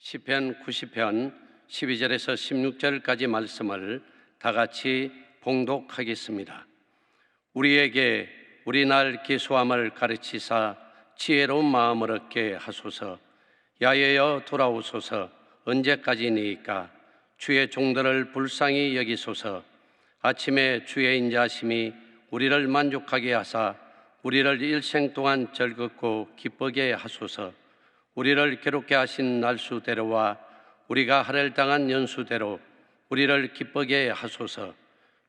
시편 90편 12절에서 16절까지 말씀을 다 같이 봉독하겠습니다. 우리에게 우리 날 기수함을 가르치사 지혜로운 마음을 얻게 하소서. 야외여 돌아오소서. 언제까지니이까? 주의 종들을 불쌍히 여기소서. 아침에 주의 인자하심이 우리를 만족하게 하사 우리를 일생 동안 즐겁고 기쁘게 하소서. 우리를 괴롭게 하신 날수대로와 우리가 할애를 당한 연수대로 우리를 기쁘게 하소서.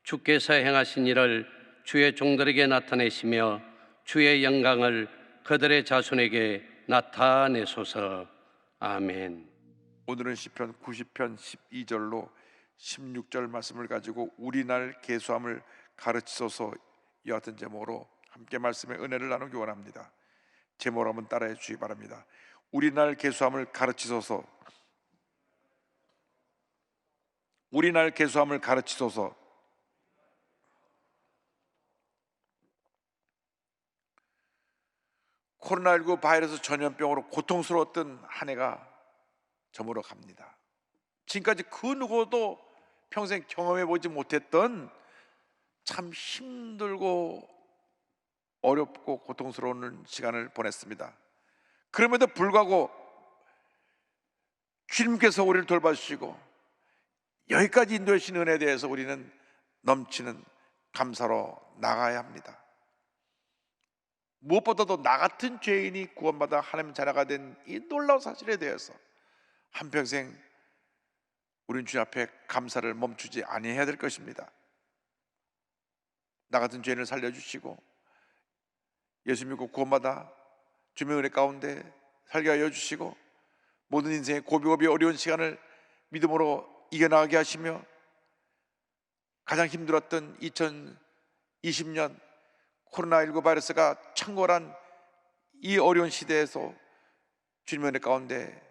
주께서 행하신 일을 주의 종들에게 나타내시며 주의 영광을 그들의 자손에게 나타내소서. 아멘. 오늘은 시편 90편 12절로 16절 말씀을 가지고 우리 날 계수함을 가르치소서 이 같은 제목으로 함께 말씀의 은혜를 나누기 원합니다. 제목을 한번 따라해 주시기 바랍니다. 우리 날 계수함을 가르치소서. 우리 날 계수함을 가르치소서. 코로나19 바이러스 전염병으로 고통스러웠던 한 해가 저물어 갑니다. 지금까지 그 누구도 평생 경험해 보지 못했던 참 힘들고 어렵고 고통스러운 시간을 보냈습니다. 그럼에도 불구하고 주님께서 우리를 돌봐주시고 여기까지 인도해 주신 은혜에 대해서 우리는 넘치는 감사로 나가야 합니다. 무엇보다도 나 같은 죄인이 구원받아 하나님 자녀가 된 이 놀라운 사실에 대해서 한평생 우리는 주님 앞에 감사를 멈추지 아니해야 될 것입니다. 나 같은 죄인을 살려주시고 예수 믿고 구원받아 주님의 은혜 가운데 살게 하여 주시고 모든 인생의 고비고비 어려운 시간을 믿음으로 이겨나가게 하시며 가장 힘들었던 2020년 코로나19 바이러스가 창궐한 이 어려운 시대에서 주님의 은혜 가운데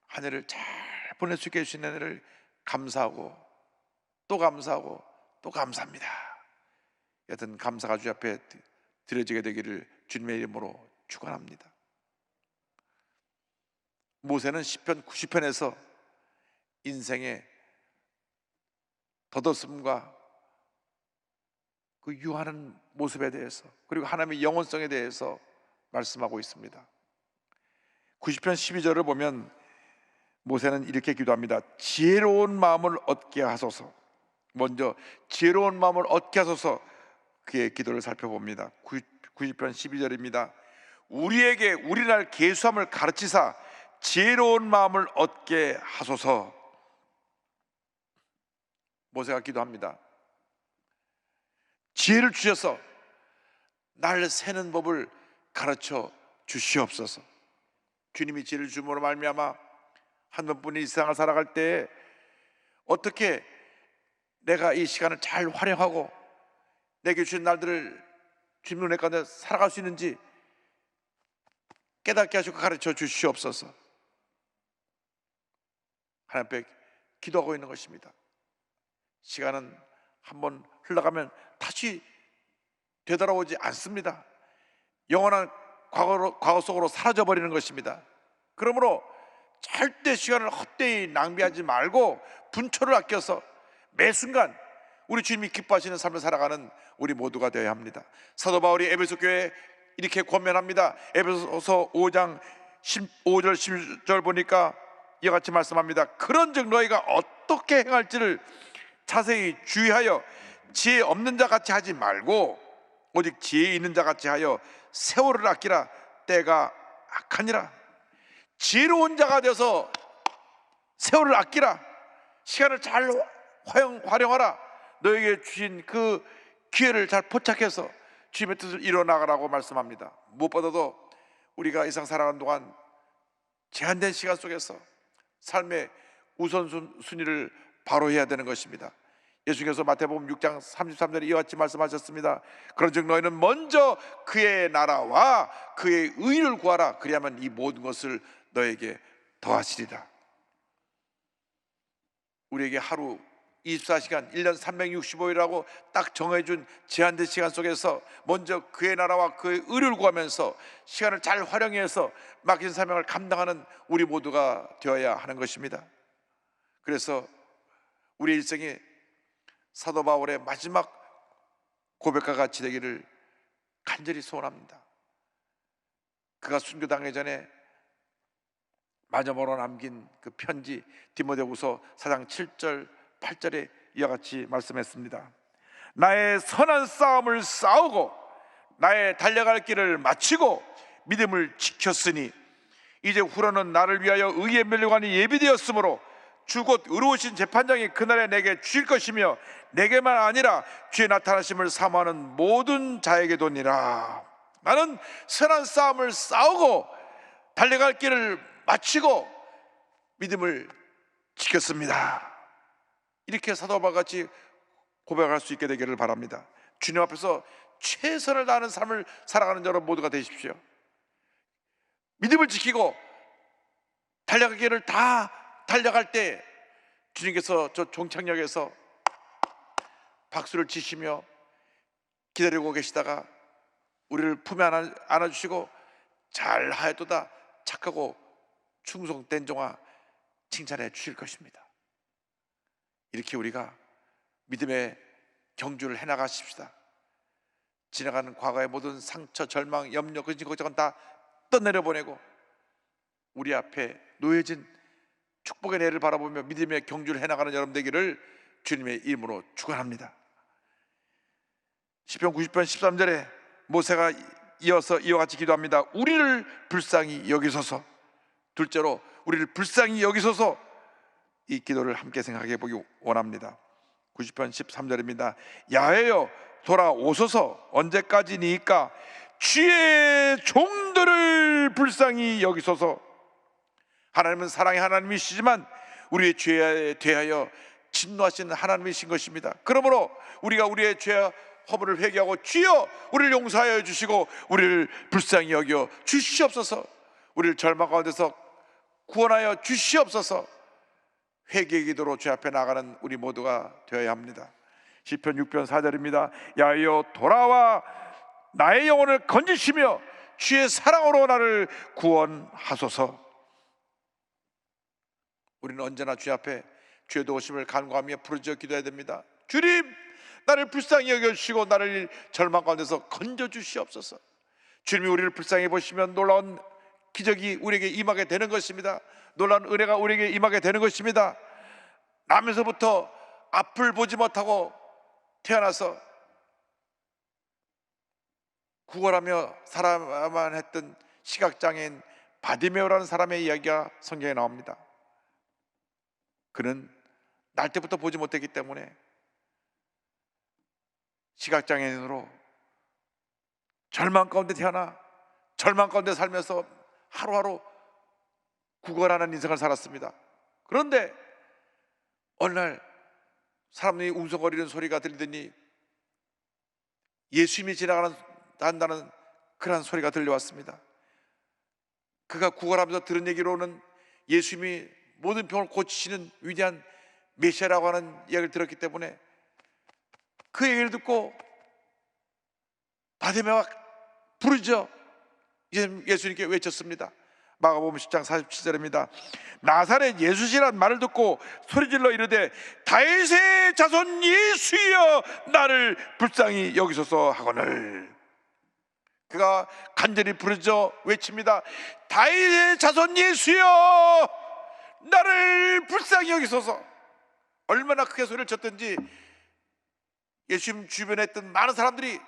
한 해를 잘 보낼 수 있게 해주신 은혜를 감사하고 또 감사하고 또 감사합니다. 여튼 감사가 주 앞에 드려지게 되기를 주님의 이름으로 축원합니다. 모세는 시편 90편에서 인생의 덧없음과 그 유하는 모습에 대해서 그리고 하나님의 영원성에 대해서 말씀하고 있습니다. 90편 12절을 보면 모세는 이렇게 기도합니다. 지혜로운 마음을 얻게 하소서. 먼저 지혜로운 마음을 얻게 하소서. 그의 기도를 살펴봅니다. 90편 12절입니다. 우리에게 우리 날 계수함을 가르치사 지혜로운 마음을 얻게 하소서. 모세가 기도합니다. 지혜를 주셔서 날 세는 법을 가르쳐 주시옵소서. 주님이 지혜를 주므로 말미암아 한 번뿐인 이 세상을 살아갈 때 어떻게 내가 이 시간을 잘 활용하고 내게 주신 날들을 주님 은혜 가운데 살아갈 수 있는지 깨닫게 하시고 가르쳐 주시옵소서. 하나님 앞에 기도하고 있는 것입니다. 시간은 한번 흘러가면 다시 되돌아오지 않습니다. 영원한 과거 속으로 사라져버리는 것입니다. 그러므로 절대 시간을 헛되이 낭비하지 말고 분초를 아껴서 매 순간 우리 주님이 기뻐하시는 삶을 살아가는 우리 모두가 되어야 합니다. 사도 바울이 에베소 교회에 이렇게 권면합니다. 에베소서 5장 15절 16절 보니까 이와 같이 말씀합니다. 그런즉 너희가 어떻게 행할지를 자세히 주의하여 지혜 없는 자 같이 하지 말고 오직 지혜 있는 자 같이 하여 세월을 아끼라. 때가 악하니라. 지혜로운 자가 되어서 세월을 아끼라. 시간을 잘 활용하라. 너에게 주신 그 기회를 잘 포착해서 주님의 뜻을 이뤄나가라고 말씀합니다. 무엇보다도 우리가 이 세상 살아가는 동안 제한된 시간 속에서 삶의 우선순위를 바로 해야 되는 것입니다. 예수께서 마태복음 6장 33절에 이와 같이 말씀하셨습니다. 그런즉 너희는 먼저 그의 나라와 그의 의를 구하라. 그리하면 이 모든 것을 너에게 더하시리라. 우리에게 하루 24시간 1년 365일이라고 딱 정해준 제한된 시간 속에서 먼저 그의 나라와 그의 의를 구하면서 시간을 잘 활용해서 맡긴 사명을 감당하는 우리 모두가 되어야 하는 것입니다. 그래서 우리 일생이 사도 바울의 마지막 고백과 같이 되기를 간절히 소원합니다. 그가 순교당하기 전에 마지막으로 남긴 그 편지 디모데후서 4장 7절 8절에 이와 같이 말씀했습니다. 나의 선한 싸움을 싸우고 나의 달려갈 길을 마치고 믿음을 지켰으니 이제 후로는 나를 위하여 의의 면류관이 예비되었으므로 주 곧 의로우신 재판장이 그날에 내게 주실 것이며 내게만 아니라 주의 나타나심을 사모하는 모든 자에게도니라. 나는 선한 싸움을 싸우고 달려갈 길을 마치고 믿음을 지켰습니다. 이렇게 사도 바울과 같이 고백할 수 있게 되기를 바랍니다. 주님 앞에서 최선을 다하는 삶을 살아가는 여러분 모두가 되십시오. 믿음을 지키고 달려갈 길을 다 달려갈 때 주님께서 저 종착역에서 박수를 치시며 기다리고 계시다가 우리를 품에 안아주시고 잘하였도다 착하고 충성된 종아 칭찬해 주실 것입니다. 이렇게 우리가 믿음의 경주를 해나가십시다. 지나가는 과거의 모든 상처, 절망, 염려, 근심, 걱정은 다 떠내려보내고 우리 앞에 놓여진 축복의 내를 바라보며 믿음의 경주를 해나가는 여러분 되기를 주님의 이름으로 축원합니다. 시편 90편 13절에 모세가 이어서 이와 같이 기도합니다. 우리를 불쌍히 여기소서. 둘째로 우리를 불쌍히 여기소서. 이 기도를 함께 생각해 보기 원합니다. 90편 13절입니다. 야훼여 돌아오소서. 언제까지니까 주의 종들을 불쌍히 여기소서. 하나님은 사랑의 하나님이시지만 우리의 죄에 대하여 진노하시는 하나님이신 것입니다. 그러므로 우리가 우리의 죄와 허물을 회개하고 주여 우리를 용서하여 주시고 우리를 불쌍히 여겨 주시옵소서. 우리를 절망 가운데서 구원하여 주시옵소서. 회개의 기도로 주 앞에 나가는 우리 모두가 되어야 합니다. 시편 6편 4절입니다. 야훼여 돌아와 나의 영혼을 건지시며 주의 사랑으로 나를 구원하소서. 우리는 언제나 주 앞에 주의 도우심을 간구하며 부르짖어 기도해야 됩니다. 주님, 나를 불쌍히 여겨주시고 나를 절망 가운데서 건져주시옵소서. 주님이 우리를 불쌍히 보시면 놀라운 기적이 우리에게 임하게 되는 것입니다. 놀라운 은혜가 우리에게 임하게 되는 것입니다. 나면서부터 앞을 보지 못하고 태어나서 구걸하며 살아야만 했던 시각장애인 바디메오라는 사람의 이야기가 성경에 나옵니다. 그는 날 때부터 보지 못했기 때문에 시각장애인으로 절망 가운데 태어나 절망 가운데 살면서 하루하루 구걸하는 인생을 살았습니다. 그런데 어느 날 사람들이 웅성거리는 소리가 들리더니 예수님이 지나간다는 그런 소리가 들려왔습니다. 그가 구걸하면서 들은 얘기로는 예수님이 모든 병을 고치시는 위대한 메시아라고 하는 이야기를 들었기 때문에 그 얘기를 듣고 바디메오가 부르짖어 예수님께 외쳤습니다. 마가복음 10장 47절입니다. 나사렛 예수시란 말을 듣고 소리질러 이르되 다윗의 자손 예수여 나를 불쌍히 여기소서 하거늘. 그가 간절히 부르짖어 외칩니다. 다윗의 자손 예수여 나를 불쌍히 여기소서. 얼마나 크게 소리를 쳤든지 예수님 주변에 있던 많은 사람들이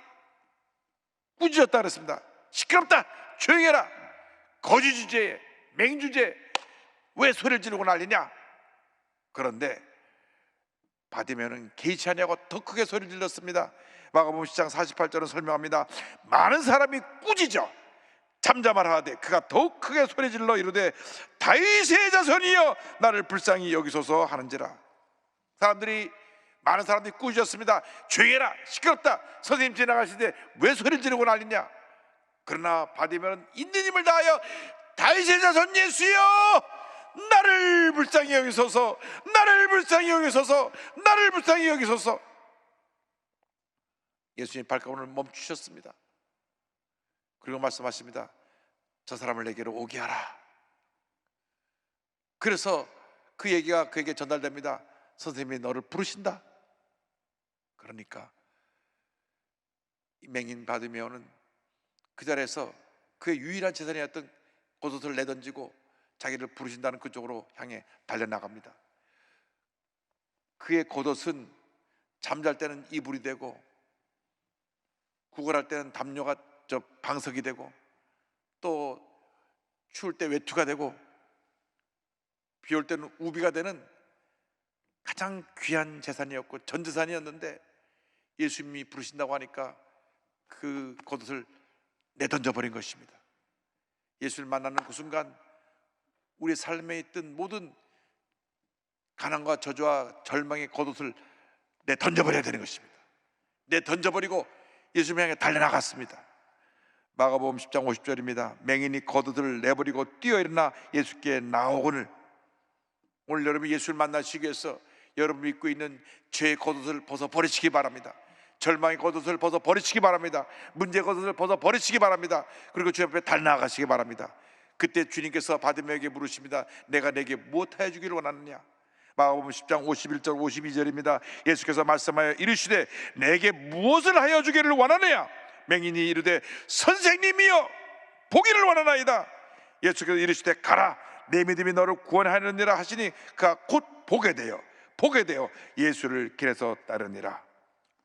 꾸짖었다 그랬습니다. 시끄럽다, 조용히 해라, 거짓 주제에 맹주제 왜 소리를 지르고 난리냐. 그런데 바디메오는 개의치 아니하고 더 크게 소리를 질렀습니다. 마가복음 10장 48절은 설명합니다. 많은 사람이 꾸짖어 잠잠하되 그가 더욱 크게 소리질러 이르되 다윗의 자손이여 나를 불쌍히 여기소서 하는지라. 많은 사람들이 꾸짖었습니다. 조용히 해라, 시끄럽다, 선생님 지나가시는데 왜 소리를 지르고 난리냐. 그러나 바디메오는 있는 힘을 다하여 다윗의 자손 예수여 나를 불쌍히 여기소서, 나를 불쌍히 여기소서, 나를 불쌍히 여기소서. 예수님 발걸음을 멈추셨습니다. 그리고 말씀하십니다. 저 사람을 내게로 오게 하라. 그래서 그 얘기가 그에게 전달됩니다. 선생님이 너를 부르신다. 그러니까 맹인 바디메오는 그 자리에서 그의 유일한 재산이었던 겉옷을 내던지고 자기를 부르신다는 그쪽으로 향해 달려나갑니다. 그의 겉옷은 잠잘 때는 이불이 되고, 구걸할 때는 담요가 방석이 되고, 또 추울 때 외투가 되고, 비 올 때는 우비가 되는 가장 귀한 재산이었고 전 재산이었는데, 예수님이 부르신다고 하니까 그 겉옷을 내던져 버린 것입니다. 예수를 만나는 그 순간 우리 삶에 있던 모든 가난과 저주와 절망의 겉옷을 내던져 버려야 되는 것입니다. 내던져 버리고 예수님 향해 달려나갔습니다. 마가복음 10장 50절입니다. 맹인이 겉옷을 내버리고 뛰어 일어나 예수께 나오거늘. 오늘 여러분이 예수를 만나시기 위해서 여러분이 입고 있는 죄의 겉옷을 벗어 버리시기 바랍니다. 절망의 겉옷을 벗어 버리시기 바랍니다. 문제의 겉옷을 벗어 버리시기 바랍니다. 그리고 주 앞에 달려나가시기 바랍니다. 그때 주님께서 바디메오에게 물으십니다. 내가 내게 무엇하여 주기를 원하느냐? 마가복음 10장 51절 52절입니다. 예수께서 말씀하여 이르시되 내게 무엇을 하여 주기를 원하느냐? 맹인이 이르되 선생님이여 보기를 원하나이다. 예수께서 이르시되 가라 내 믿음이 너를 구원하느니라 하시니 그가 곧 보게 되어 예수를 길에서 따르니라.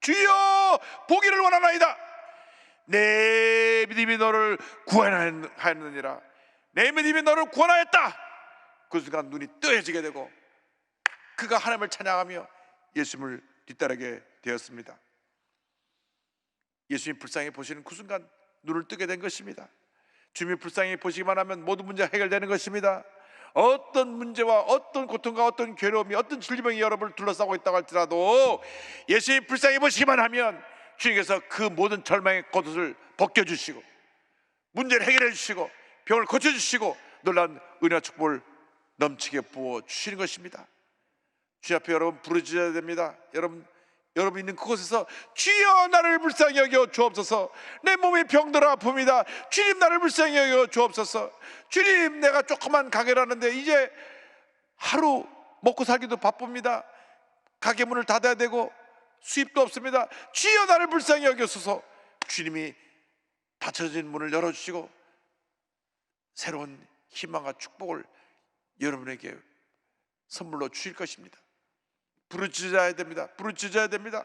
주여 보기를 원하나이다. 내 믿음이 너를 구원하느니라. 내 믿음이 너를 구원하였다. 그 순간 눈이 뜨여지게 되고 그가 하나님을 찬양하며 예수님을 뒤따르게 되었습니다. 예수님 불쌍히 보시는 그 순간 눈을 뜨게 된 것입니다. 주님이 불쌍히 보시기만 하면 모든 문제가 해결되는 것입니다. 어떤 문제와 어떤 고통과 어떤 괴로움이 어떤 질병이 여러분을 둘러싸고 있다고 할지라도 예수님 불쌍히 보시기만 하면 주님께서 그 모든 절망의 겉옷을 벗겨주시고 문제를 해결해 주시고 병을 고쳐주시고 놀라운 은혜와 축복을 넘치게 부어주시는 것입니다. 주님 앞에 여러분 부르짖어야 됩니다. 여러분 있는 그곳에서 주여 나를 불쌍히 여겨 주옵소서. 내 몸이 병들어 아픕니다. 주님 나를 불쌍히 여겨 주옵소서. 주님 내가 조그만 가게를 하는데 이제 하루 먹고 살기도 바쁩니다. 가게 문을 닫아야 되고 수입도 없습니다. 주여 나를 불쌍히 여겨소서. 주님이 닫혀진 문을 열어주시고 새로운 희망과 축복을 여러분에게 선물로 주실 것입니다. 부르짖어야 됩니다. 부르짖어야 됩니다.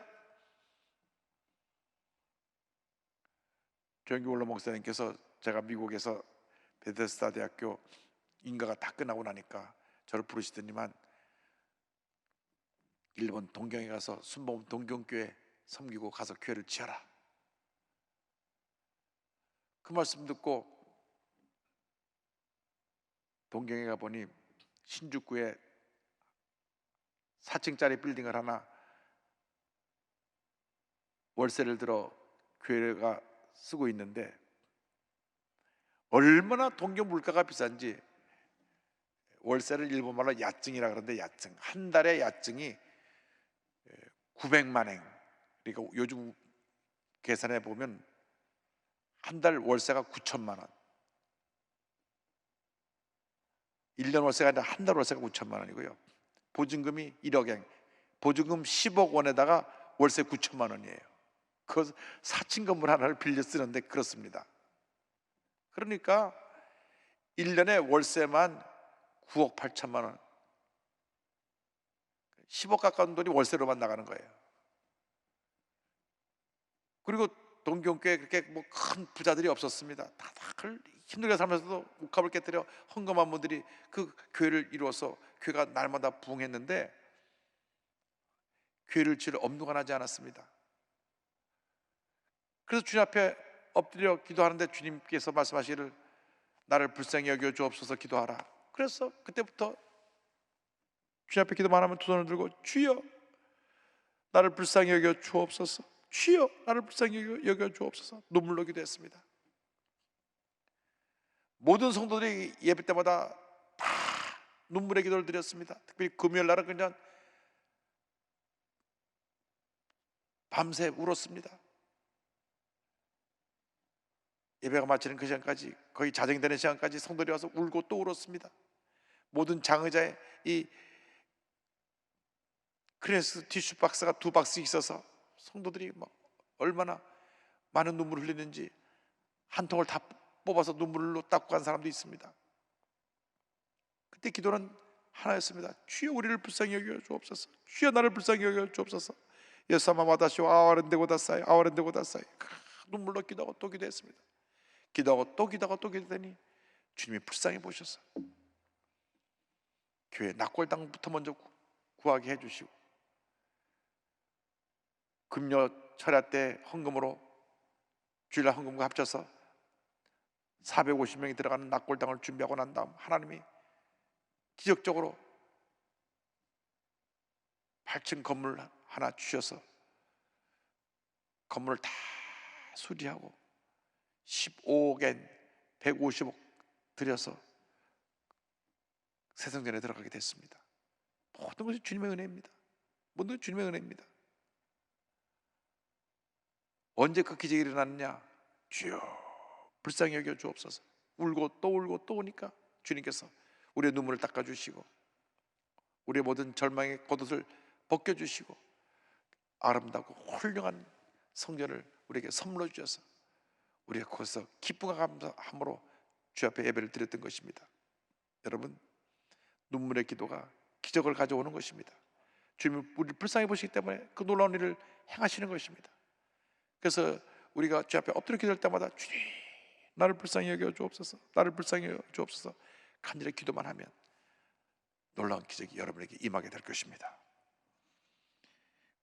조영기 원로 목사님께서 제가 미국에서 베데스다 대학교 인가가 다 끝나고 나니까 저를 부르시더니만 일본 동경에 가서 순복음 동경교회 섬기고 가서 교회를 지어라. 그 말씀 듣고 동경에 가보니 신주쿠에 4층짜리 빌딩을 하나 월세를 들어 교회가 쓰고 있는데 얼마나 동경 물가가 비싼지 월세를 일본말로 야증이라 그러는데 야증 한 달에 야증이 900만 엔. 그러니까 요즘 계산해 보면 한 달 월세가 9천만 원. 1년 월세가 아니라 한 달 월세가 9천만 원이고요. 보증금이 1억 엔. 보증금 10억 원에다가 월세 9천만 원이에요. 그 4층 건물 하나를 빌려 쓰는데 그렇습니다. 그러니까 1년에 월세만 9억 8천만 원. 10억 가까운 돈이 월세로만 나가는 거예요. 그리고 동경교회에 그렇게 뭐 큰 부자들이 없었습니다. 다들 힘들게 살면서도 옥합을 깨뜨려 헌금한 분들이 그 교회를 이루어서 교회가 날마다 부흥했는데 교회를 지을 엄두가 나지 않았습니다. 그래서 주님 앞에 엎드려 기도하는데 주님께서 말씀하시기를 나를 불쌍히 여겨 주옵소서 기도하라. 그래서 그때부터 주님 앞에 기도만 하면 두 손을 들고 주여 나를 불쌍히 여겨 주옵소서, 주여 나를 불쌍히 여겨 주옵소서 눈물로 기도했습니다. 모든 성도들이 예배 때마다 다 눈물의 기도를 드렸습니다. 특별히 금요일 날은 그냥 밤새 울었습니다. 예배가 마치는 그 시간까지, 거의 자정되는 시간까지 성도들이 와서 울고 또 울었습니다. 모든 장의자에 이 크레스 티슈 박스가 2박스 있어서 성도들이 막 얼마나 많은 눈물을 흘리는지 한 통을 다 뽑아서 눈물로 닦고 간 사람도 있습니다. 그때 기도는 하나였습니다. 주여 우리를 불쌍히 여겨 주옵소서. 주여 나를 불쌍히 여겨 주옵소서. 예수様私を憐れんでください。憐れんでください. 눈물로 기도하고 또 기도했습니다. 기도하고 또 기도하고 또 기도했더니 주님이 불쌍히 보셔서 교회 낙골당부터 먼저 구하게 해주시고, 금요 철야 때 헌금으로, 주일날 헌금과 합쳐서 450명이 들어가는 낙골당을 준비하고 난 다음 하나님이 기적적으로 8층 건물 하나 주셔서 건물을 다 수리하고 15억엔 150억 들여서 새성전에 들어가게 됐습니다. 모든 것이 주님의 은혜입니다. 모든 것이 주님의 은혜입니다. 언제 그 기적이 일어났느냐? 주여 불쌍히 여겨 주옵소서. 울고 또 오니까 주님께서 우리의 눈물을 닦아주시고 우리의 모든 절망의 겉옷을 벗겨주시고 아름답고 훌륭한 성전을 우리에게 선물로 주셔서 우리가 거기서 기쁨과 감사함으로 주 앞에 예배를 드렸던 것입니다. 여러분, 눈물의 기도가 기적을 가져오는 것입니다. 주님이 우리를 불쌍히 보시기 때문에 그 놀라운 일을 행하시는 것입니다. 그래서 우리가 주 앞에 엎드려 기도할 때마다 주님 나를 불쌍히 여겨 주옵소서, 나를 불쌍히 여겨 주옵소서 간절히 기도만 하면 놀라운 기적이 여러분에게 임하게 될 것입니다.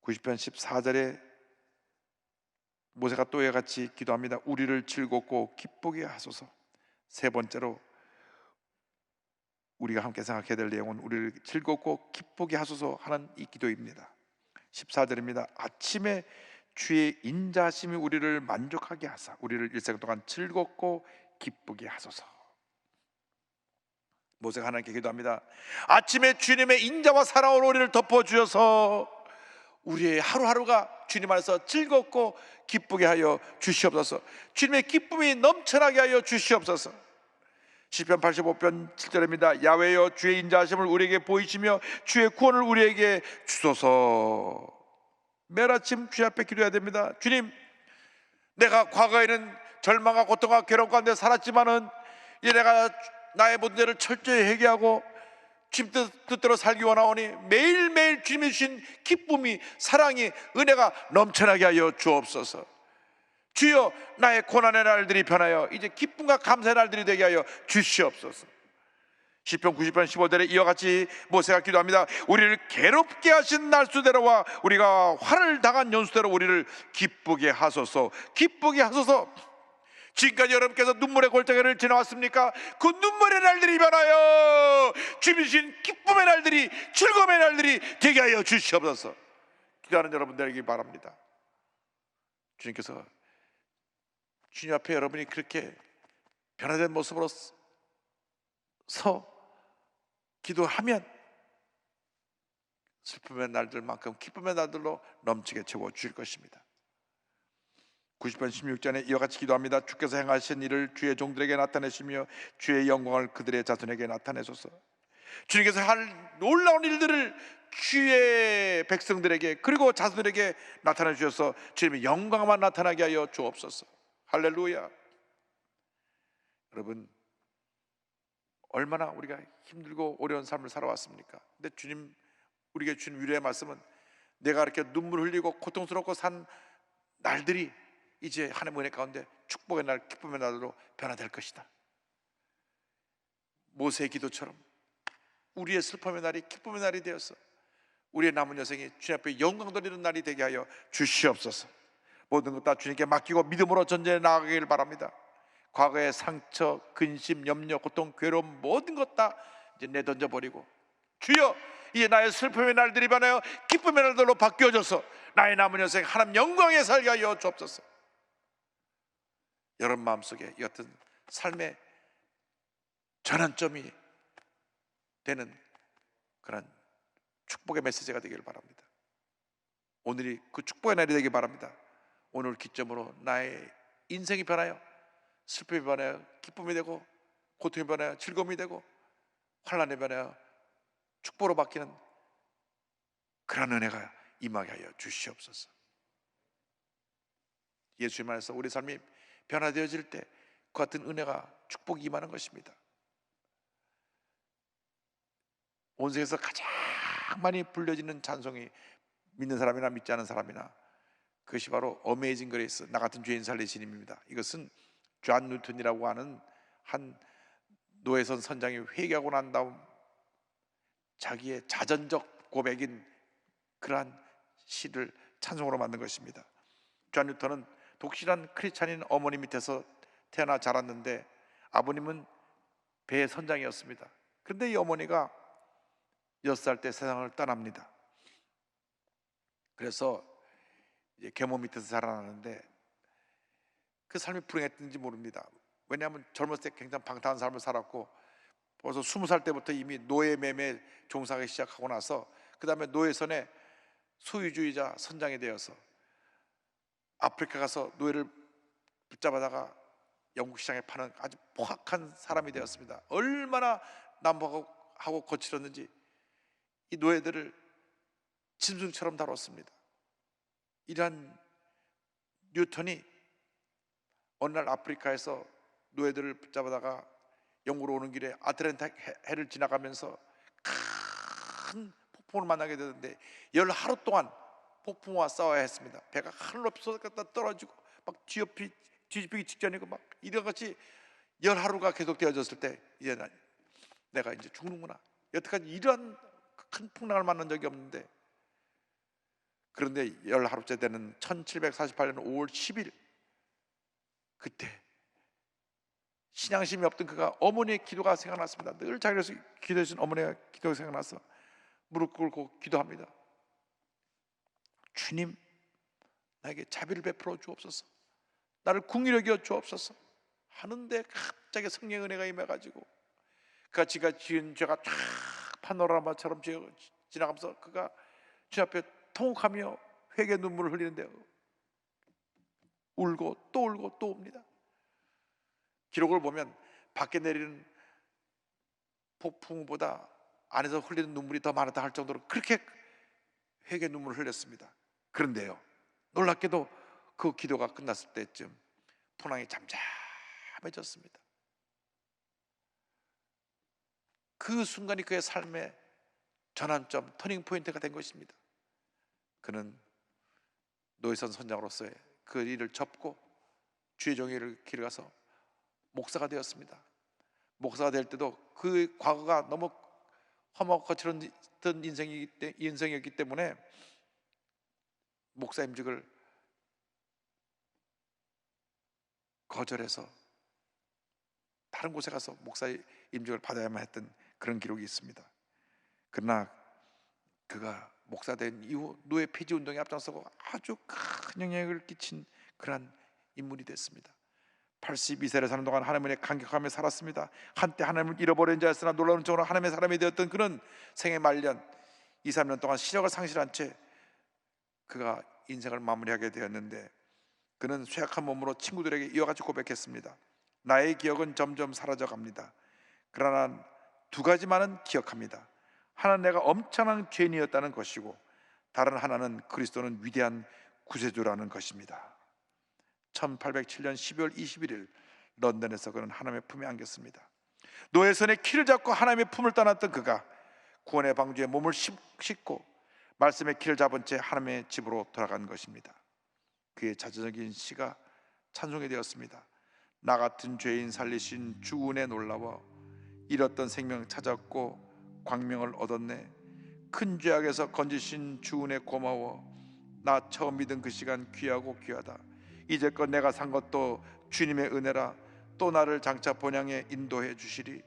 90편 14절에 모세가 또 이와 같이 기도합니다. 우리를 즐겁고 기쁘게 하소서. 세 번째로 우리가 함께 생각해야 될 내용은 우리를 즐겁고 기쁘게 하소서 하는 이 기도입니다. 14절입니다. 아침에 주의 인자하심이 우리를 만족하게 하사 우리를 일생 동안 즐겁고 기쁘게 하소서. 모세가 하나님께 기도합니다. 아침에 주님의 인자와 사랑으로 우리를 덮어주셔서 우리의 하루하루가 주님 안에서 즐겁고 기쁘게 하여 주시옵소서. 주님의 기쁨이 넘쳐나게 하여 주시옵소서. 시편 85편 7절입니다. 야훼여 주의 인자하심을 우리에게 보이시며 주의 구원을 우리에게 주소서. 매일 아침 주님 앞에 기도해야 됩니다. 주님, 내가 과거에는 절망과 고통과 괴로움 가운데 살았지만은 이제 내가 나의 모든 죄를 철저히 회개하고 주님 뜻대로 살기 원하오니 매일매일 주님이 주신 기쁨이, 사랑이, 은혜가 넘쳐나게 하여 주옵소서. 주여 나의 고난의 날들이 변하여 이제 기쁨과 감사의 날들이 되게 하여 주시옵소서. 시편 90편 15절에 이와 같이 모세가 기도합니다. 우리를 괴롭게 하신 날수대로와 우리가 화를 당한 연수대로 우리를 기쁘게 하소서. 기쁘게 하소서. 지금까지 여러분께서 눈물의 골짜기를 지나왔습니까? 그 눈물의 날들이 변하여 주님이 주신 기쁨의 날들이, 즐거움의 날들이 되게 하여 주시옵소서. 기도하는 여러분들에게 바랍니다. 주님께서 주님 앞에 여러분이 그렇게 변화된 모습으로 서 기도하면 슬픔의 날들만큼 기쁨의 날들로 넘치게 채워주실 것입니다. 90편 16절에 이와 같이 기도합니다. 주께서 행하신 일을 주의 종들에게 나타내시며 주의 영광을 그들의 자손에게 나타내소서. 주님께서 할 놀라운 일들을 주의 백성들에게 그리고 자손들에게 나타내 주셔서 주님의 영광만 나타나게 하여 주옵소서. 할렐루야. 여러분, 얼마나 우리가 힘들고 어려운 삶을 살아왔습니까? 근데 주님, 우리에게 주신 위로의 말씀은 내가 이렇게 눈물 흘리고 고통스럽고 산 날들이 이제 하나님의 은혜 가운데 축복의 날, 기쁨의 날로 변화될 것이다. 모세의 기도처럼 우리의 슬픔의 날이 기쁨의 날이 되어서 우리의 남은 여생이 주님 앞에 영광 돌리는 날이 되게 하여 주시옵소서. 모든 것 다 주님께 맡기고 믿음으로 전진해 나아가길 바랍니다. 과거의 상처, 근심, 염려, 고통, 괴로움 모든 것 다 이제 내던져 버리고 주여 이제 나의 슬픔의 날들이 변하여 기쁨의 날들로 바뀌어져서 나의 남은 여생 하나님 영광에 살게 하여 주옵소서. 여러분 마음속에 이 어떤 삶의 전환점이 되는 그런 축복의 메시지가 되기를 바랍니다. 오늘이 그 축복의 날이 되길 바랍니다. 오늘 기점으로 나의 인생이 변하여 슬픔이 변하여 기쁨이 되고, 고통이 변하여 즐거움이 되고, 환난이 변하여 축복으로 바뀌는 그런 은혜가 임하게 하여 주시옵소서. 예수님 안에서 우리 삶이 변화되어질 때 그 같은 은혜가 축복이 임하는 것입니다. 온 세계에서 가장 많이 불려지는 찬송이 믿는 사람이나 믿지 않은 사람이나 그것이 바로 어메이징 그레이스, 나 같은 죄인 살리시님입니다. 이것은 존 뉴턴이라고 하는 한 노예선 선장이 회개하고 난 다음 자기의 자전적 고백인 그러한 시를 찬송으로 만든 것입니다. 존 뉴턴은 독실한 크리스찬인 어머니 밑에서 태어나 자랐는데 아버님은 배 선장이었습니다. 그런데 이 어머니가 6살 때 세상을 떠납니다. 그래서 이제 계모 밑에서 자라나는데 그 삶이 불행했던지 모릅니다. 왜냐하면 젊었을 때 굉장히 방탕한 삶을 살았고 벌써 20살 때부터 이미 노예 매매에 종사하기 시작하고 나서 그 다음에 노예선의 소유주의자 선장이 되어서 아프리카 가서 노예를 붙잡아다가 영국 시장에 파는 아주 포악한 사람이 되었습니다. 얼마나 남하고 거칠었는지 이 노예들을 짐승처럼 다뤘습니다. 이러한 뉴턴이 어느 날 아프리카에서 노예들을 붙잡아다가 영국으로 오는 길에 아틀란타 해를 지나가면서 큰 폭풍을 만나게 되는데 10하루 동안 폭풍과 싸워야 했습니다. 배가 하늘 높이 솟았다 떨어지고 막 뒤집히기 직전이고 막 이런 것이 10하루가 계속 되어졌을 때 이제 내가 이제 죽는구나. 여태까지 이런 큰 풍랑을 만난 적이 없는데, 그런데 10하루째 되는 1748년 5월 10일 그때 신앙심이 없던 그가 어머니의 기도가 생각났습니다. 늘 자기를 기도해준 어머니의 기도가 생각나서 무릎 꿇고 기도합니다. 주님, 나에게 자비를 베풀어 주옵소서, 나를 긍휼히 여겨 주옵소서 하는데 갑자기 성령의 은혜가 임해가지고 그가 지가 지은 죄가 쫙 파노라마처럼 지나가면서 그가 주 앞에 통곡하며 회개 눈물을 흘리는데 울고 또 울고 또 옵니다. 기록을 보면 밖에 내리는 폭풍보다 안에서 흘리는 눈물이 더 많았다 할 정도로 그렇게 회개 눈물을 흘렸습니다. 그런데요, 놀랍게도 그 기도가 끝났을 때쯤 풍랑이 잠잠해졌습니다. 그 순간이 그의 삶의 전환점, 터닝 포인트가 된 것입니다. 그는 노예선 선장으로서의 그 일을 접고 주의 종의 길을 가서 목사가 되었습니다. 목사가 될 때도 그 과거가 너무 험하고 거칠었던 인생이었기 때문에 목사 임직을 거절해서 다른 곳에 가서 목사 임직을 받아야만 했던 그런 기록이 있습니다. 그러나 그가 목사 된 이후 노예 폐지 운동에 앞장서고 아주 큰 영향을 끼친 그러한 인물이 됐습니다. 82세를 사는 동안 하나님에 감격하며 살았습니다. 한때 하나님을 잃어버린 자였으나 놀라운 정으로 하나님의 사람이 되었던 그는 생애 말년 2, 3년 동안 시력을 상실한 채 그가 인생을 마무리하게 되었는데, 그는 쇠약한 몸으로 친구들에게 이와 같이 고백했습니다. 나의 기억은 점점 사라져 갑니다. 그러나 두 가지만은 기억합니다. 하나는 내가 엄청난 죄인이었다는 것이고, 다른 하나는 그리스도는 위대한 구세주라는 것입니다. 1807년 12월 21일 런던에서 그는 하나님의 품에 안겼습니다. 노예선의 키를 잡고 하나님의 품을 떠났던 그가 구원의 방주에 몸을 싣고 말씀의 키를 잡은 채 하나님의 집으로 돌아간 것입니다. 그의 자전적인 시가 찬송이 되었습니다. 나 같은 죄인 살리신 주 은혜 놀라워 잃었던 생명 찾았고 광명을 얻었네. 큰 죄악에서 건지신 주 은혜 고마워. 나 처음 믿은 그 시간 귀하고 귀하다. 이제껏 내가 산 것도 주님의 은혜라. 또 나를 장차 본향에 인도해 주시리.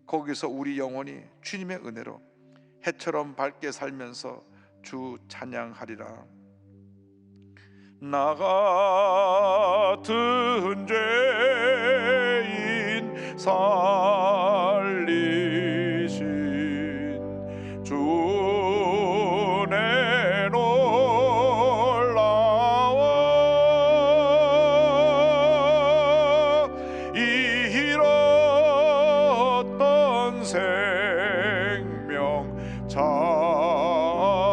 거기서 우리 영혼이 주님의 은혜로 해처럼 밝게 살면서 주 찬양하리라. 나 같은 죄인 살리신 주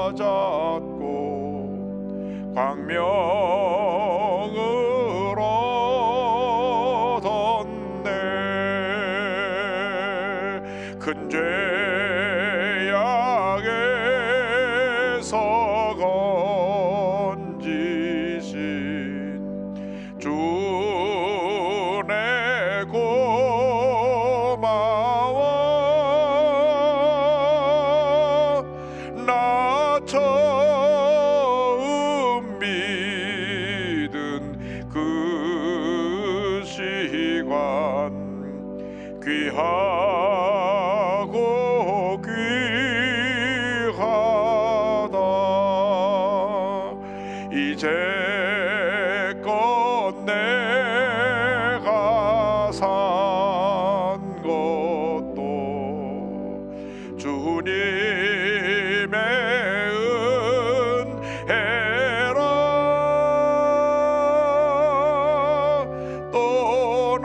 찾았고 광명을 얻었네. 큰 죄악에서 건지신 주 내 고마워. 나 처음 믿은 그 시간 귀하고 귀하다. 이제껏 내가 산 것도 주님의 은혜라. 또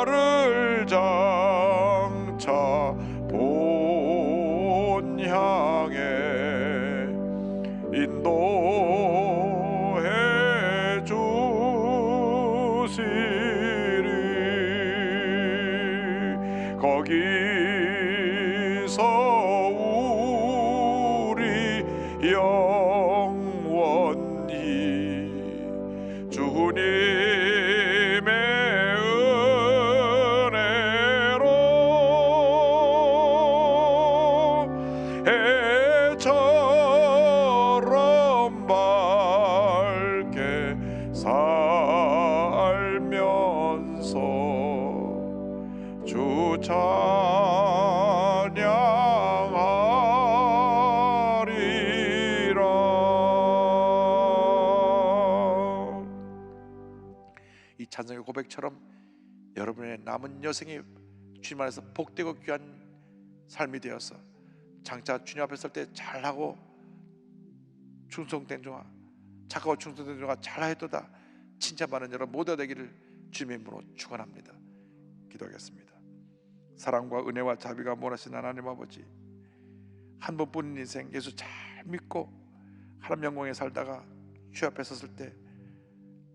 나를 장차 본 향해 인도해 주시리. 거기서 우리 영원히 주님의 은혜로 해처럼 밝게 살면서 주 찬양하리라. 이 찬송의 고백처럼 여러분의 남은 여생이 주님 안에서 복되고 귀한 삶이 되어서 장차 주님 앞에 설 때 잘하고 충성된 종아, 착하고 충성된 종아 잘하였도다 칭찬받는 여러분 모두 되기를 주님의 이름으로 축원합니다. 기도하겠습니다. 사랑과 은혜와 자비가 몰아신 하나님 아버지, 한 번뿐인 인생 예수 잘 믿고 하나님 영광에 살다가 주 앞에 섰을 때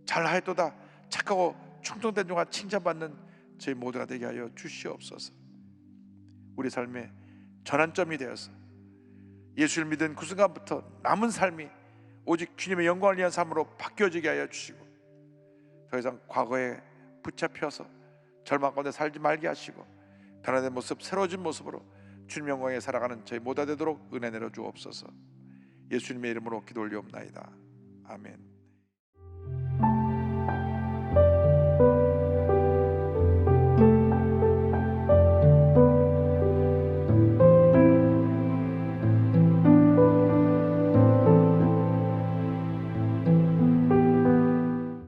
잘하였도다 착하고 충성된 종아 칭찬받는 저희 모두가 되게 하여 주시옵소서. 우리 삶의 전환점이 되어서 예수를 믿은 그 순간부터 남은 삶이 오직 주님의 영광을 위한 삶으로 바뀌어지게 하여 주시고, 더 이상 과거에 붙잡혀서 절망 가운데 살지 말게 하시고 변화된 모습, 새로워진 모습으로 주님 영광에 살아가는 저희 모두 되도록 은혜 내려 주옵소서. 예수님의 이름으로 기도 올리옵나이다. 아멘.